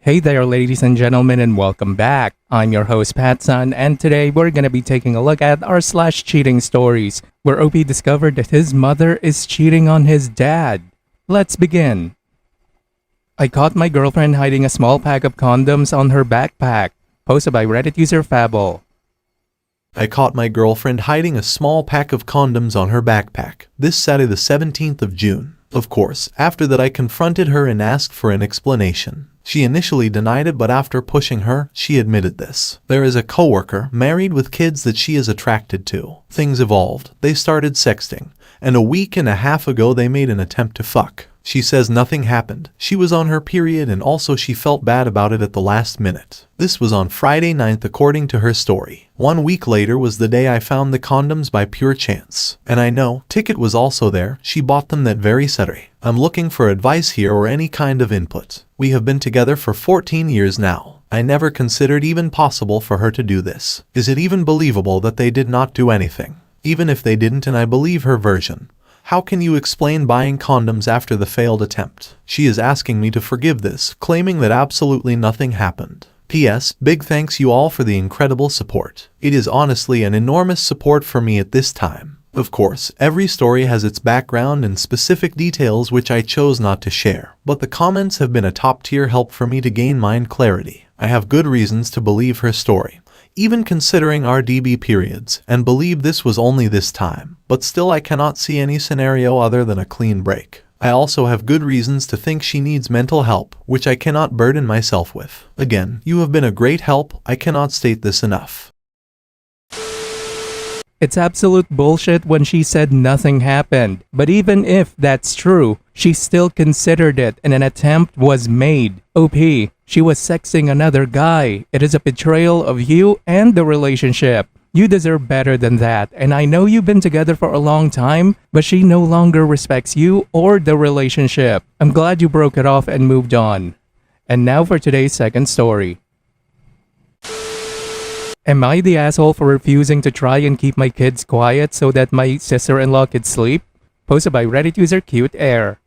Hey there, ladies and gentlemen, and welcome back. I'm your host, Patson, and today we're gonna be taking a look at our slash cheating stories, where OP discovered that his mother is cheating on his dad. Let's begin. I caught my girlfriend hiding a small pack of condoms on her backpack. Posted by Reddit user Fable. I caught my girlfriend hiding a small pack of condoms on her backpack this Saturday the 17th of June. Of course, after that I confronted her and asked for an explanation. She initially denied it, but after pushing her, she admitted this. There is a coworker married with kids that she is attracted to. Things evolved. They started sexting, and a week and a half ago they made an attempt to fuck. She says nothing happened. She was on her period and also she felt bad about it at the last minute. This was on Friday 9th according to her story. 1 week later was the day I found the condoms by pure chance. And I know, Ticket was also there. She bought them that very Saturday. I'm looking for advice here or any kind of input. We have been together for 14 years now. I never considered even possible for her to do this. Is it even believable that they did not do anything? Even if they didn't, and I believe her version, how can you explain buying condoms after the failed attempt? She is asking me to forgive this, claiming that absolutely nothing happened. P.S. Big thanks you all for the incredible support. It is honestly an enormous support for me at this time. Of course, every story has its background and specific details which I chose not to share, but the comments have been a top-tier help for me to gain mind clarity. I have good reasons to believe her story, even considering our DB periods, and believe this was only this time, but still I cannot see any scenario other than a clean break. I also have good reasons to think she needs mental help, which I cannot burden myself with. Again, you have been a great help. I cannot state this enough. It's absolute bullshit when she said nothing happened, but even if that's true, she still considered it and an attempt was made. OP, she was sexting another guy. It is a betrayal of you and the relationship. You deserve better than that, and I know you've been together for a long time, but she no longer respects you or the relationship. I'm glad you broke it off and moved on. And now for today's second story. Am I the asshole for refusing to try and keep my kids quiet so that my sister-in-law could sleep? Posted by Reddit user Cute Air.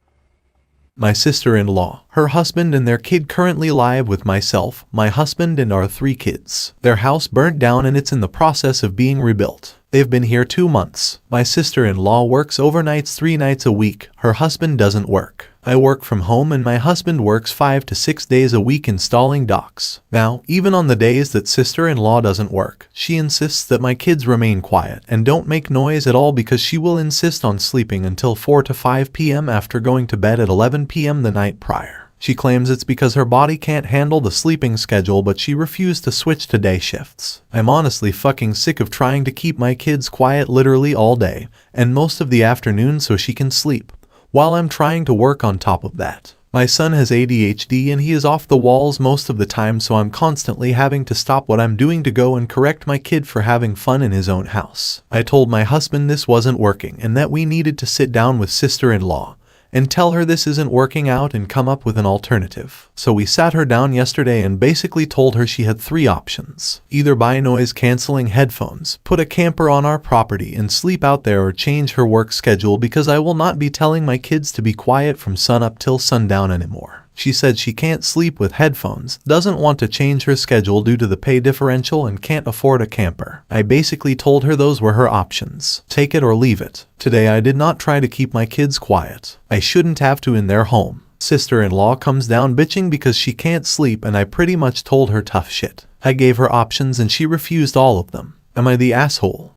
My sister-in-law, her husband and their kid currently live with myself, my husband and our 3 kids. Their house burnt down and it's in the process of being rebuilt. They've been here 2 months. My sister-in-law works overnights 3 nights a week. Her husband doesn't work. I work from home and my husband works 5 to 6 days a week installing docks. Now, even on the days that sister-in-law doesn't work, she insists that my kids remain quiet and don't make noise at all because she will insist on sleeping until 4 to 5 p.m. after going to bed at 11 p.m. the night prior. She claims it's because her body can't handle the sleeping schedule, but she refused to switch to day shifts. I'm honestly fucking sick of trying to keep my kids quiet literally all day and most of the afternoon so she can sleep, while I'm trying to work on top of that. My son has ADHD and he is off the walls most of the time, so I'm constantly having to stop what I'm doing to go and correct my kid for having fun in his own house. I told my husband this wasn't working and that we needed to sit down with sister-in-law and tell her this isn't working out and come up with an alternative. So we sat her down yesterday and basically told her she had 3 options. Either buy noise-canceling headphones, put a camper on our property and sleep out there, or change her work schedule because I will not be telling my kids to be quiet from sunup till sundown anymore. She said she can't sleep with headphones, doesn't want to change her schedule due to the pay differential, and can't afford a camper. I basically told her those were her options. Take it or leave it. Today I did not try to keep my kids quiet. I shouldn't have to in their home. Sister-in-law comes down bitching because she can't sleep and I pretty much told her tough shit. I gave her options and she refused all of them. Am I the asshole?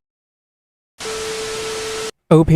OP,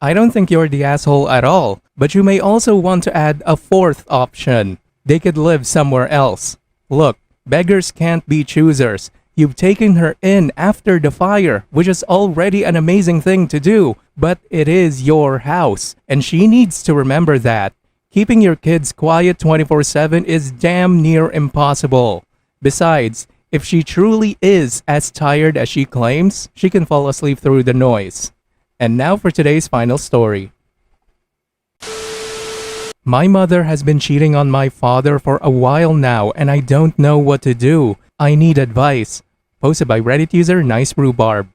I don't think you're the asshole at all, but you may also want to add a 4th option. They could live somewhere else. Look, beggars can't be choosers. You've taken her in after the fire, which is already an amazing thing to do, but it is your house, and she needs to remember that. Keeping your kids quiet 24/7 is damn near impossible. Besides, if she truly is as tired as she claims, she can fall asleep through the noise. And now for today's final story. My mother has been cheating on my father for a while now and I don't know what to do. I need advice. Posted by Reddit user Nice Rhubarb.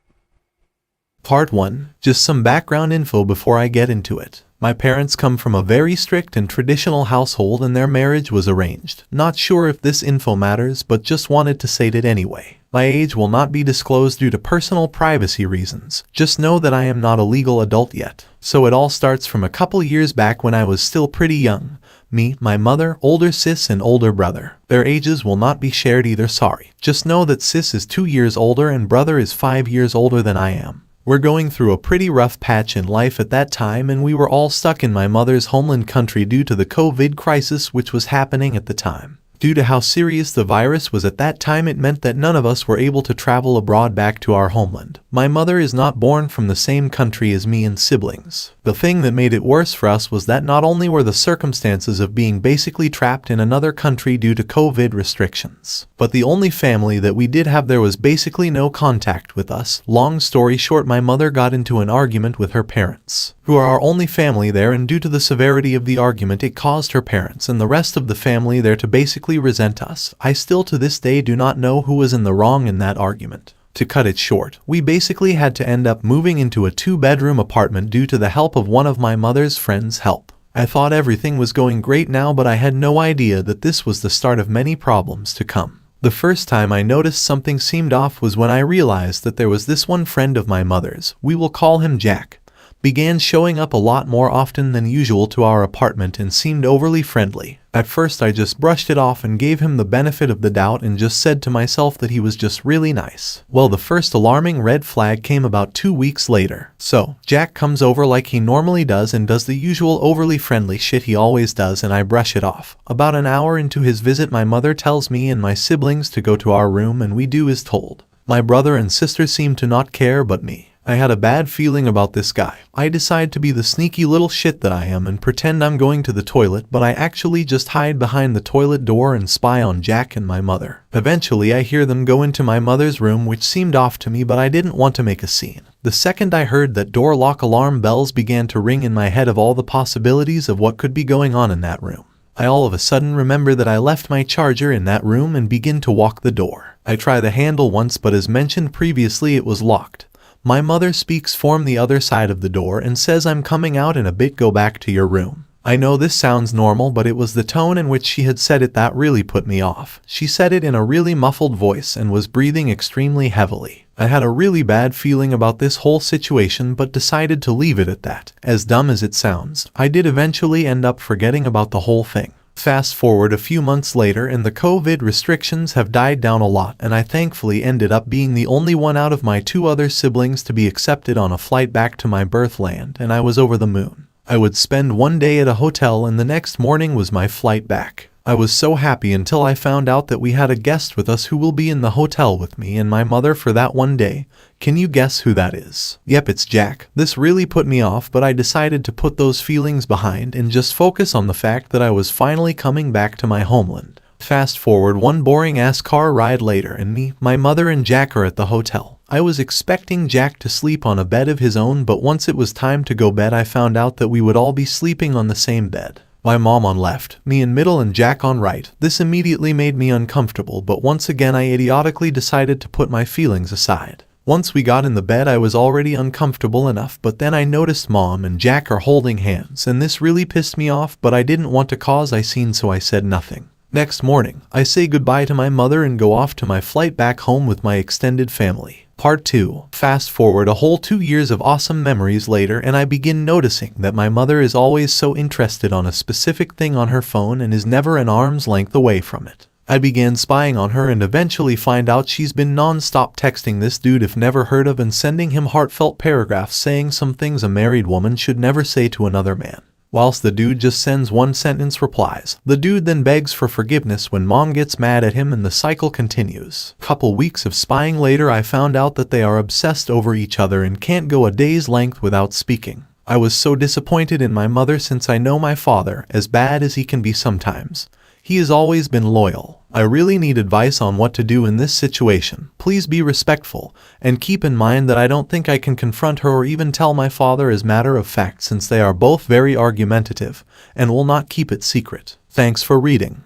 Part 1. Just some background info before I get into it. My parents come from a very strict and traditional household and their marriage was arranged. Not sure if this info matters, but just wanted to say it anyway. My age will not be disclosed due to personal privacy reasons. Just know that I am not a legal adult yet. So it all starts from a couple years back when I was still pretty young. Me, my mother, older sis, and older brother. Their ages will not be shared either, sorry. Just know that sis is 2 years older and brother is 5 years older than I am. We're going through a pretty rough patch in life at that time and we were all stuck in my mother's homeland country due to the COVID crisis which was happening at the time. Due to how serious the virus was at that time, it meant that none of us were able to travel abroad back to our homeland. My mother is not born from the same country as me and siblings. The thing that made it worse for us was that not only were the circumstances of being basically trapped in another country due to COVID restrictions, but the only family that we did have there was basically no contact with us. Long story short, my mother got into an argument with her parents, who are our only family there, and due to the severity of the argument it caused her parents and the rest of the family there to basically resent us. I still to this day do not know who was in the wrong in that argument. To cut it short, we basically had to end up moving into a 2-bedroom apartment due to the help of one of my mother's friends' help. I thought everything was going great now, but I had no idea that this was the start of many problems to come. The first time I noticed something seemed off was when I realized that there was this one friend of my mother's, we will call him Jack, began showing up a lot more often than usual to our apartment and seemed overly friendly. At first I just brushed it off and gave him the benefit of the doubt and just said to myself that he was just really nice. Well, the first alarming red flag came about 2 weeks later. So, Jack comes over like he normally does and does the usual overly friendly shit he always does, and I brush it off. About an hour into his visit, my mother tells me and my siblings to go to our room and we do as told. My brother and sister seem to not care, but me, I had a bad feeling about this guy. I decide to be the sneaky little shit that I am and pretend I'm going to the toilet, but I actually just hide behind the toilet door and spy on Jack and my mother. Eventually I hear them go into my mother's room, which seemed off to me, but I didn't want to make a scene. The second I heard that door lock, alarm bells began to ring in my head of all the possibilities of what could be going on in that room. I all of a sudden remember that I left my charger in that room and begin to walk the door. I try the handle once, but as mentioned previously it was locked. My mother speaks from the other side of the door and says, "I'm coming out in a bit, go back to your room." I know this sounds normal, but it was the tone in which she had said it that really put me off. She said it in a really muffled voice and was breathing extremely heavily. I had a really bad feeling about this whole situation but decided to leave it at that. As dumb as it sounds, I did eventually end up forgetting about the whole thing. Fast forward a few months later and the COVID restrictions have died down a lot, and I thankfully ended up being the only one out of my 2 other siblings to be accepted on a flight back to my birthland, and I was over the moon. I would spend one day at a hotel and the next morning was my flight back. I was so happy until I found out that we had a guest with us who will be in the hotel with me and my mother for that one day. Can you guess who that is? Yep, it's Jack. This really put me off, but I decided to put those feelings behind and just focus on the fact that I was finally coming back to my homeland. Fast forward one boring ass car ride later and me, my mother and Jack are at the hotel. I was expecting Jack to sleep on a bed of his own, but once it was time to go bed I found out that we would all be sleeping on the same bed. My mom on left, me in middle and Jack on right. This immediately made me uncomfortable, but once again I idiotically decided to put my feelings aside. Once we got in the bed I was already uncomfortable enough, but then I noticed Mom and Jack are holding hands and this really pissed me off, but I didn't want to cause a scene so I said nothing. Next morning, I say goodbye to my mother and go off to my flight back home with my extended family. Part 2. Fast forward a whole 2 years of awesome memories later and I begin noticing that my mother is always so interested on a specific thing on her phone and is never an arm's length away from it. I began spying on her and eventually find out she's been non-stop texting this dude if never heard of and sending him heartfelt paragraphs saying some things a married woman should never say to another man. Whilst the dude just sends one sentence replies. The dude then begs for forgiveness when Mom gets mad at him and the cycle continues. Couple weeks of spying later I found out that they are obsessed over each other and can't go a day's length without speaking. I was so disappointed in my mother since I know my father, as bad as he can be sometimes, he has always been loyal. I really need advice on what to do in this situation. Please be respectful, and keep in mind that I don't think I can confront her or even tell my father as matter of fact since they are both very argumentative, and will not keep it secret. Thanks for reading.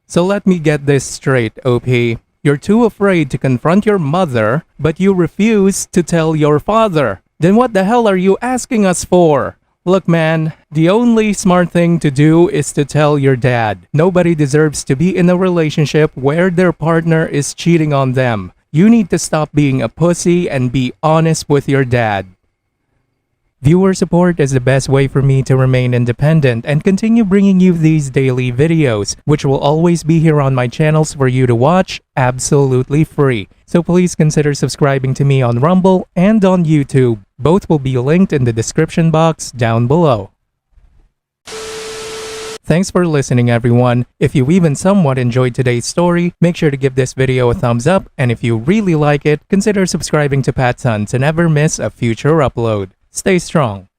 So let me get this straight, OP. You're too afraid to confront your mother, but you refuse to tell your father. Then what the hell are you asking us for? Look, man, the only smart thing to do is to tell your dad. Nobody deserves to be in a relationship where their partner is cheating on them. You need to stop being a pussy and be honest with your dad. Viewer support is the best way for me to remain independent and continue bringing you these daily videos, which will always be here on my channels for you to watch absolutely free. So please consider subscribing to me on Rumble and on YouTube. Both will be linked in the description box down below. Thanks for listening, everyone. If you even somewhat enjoyed today's story, make sure to give this video a thumbs up, and if you really like it, consider subscribing to Pat's Son to never miss a future upload. Stay strong.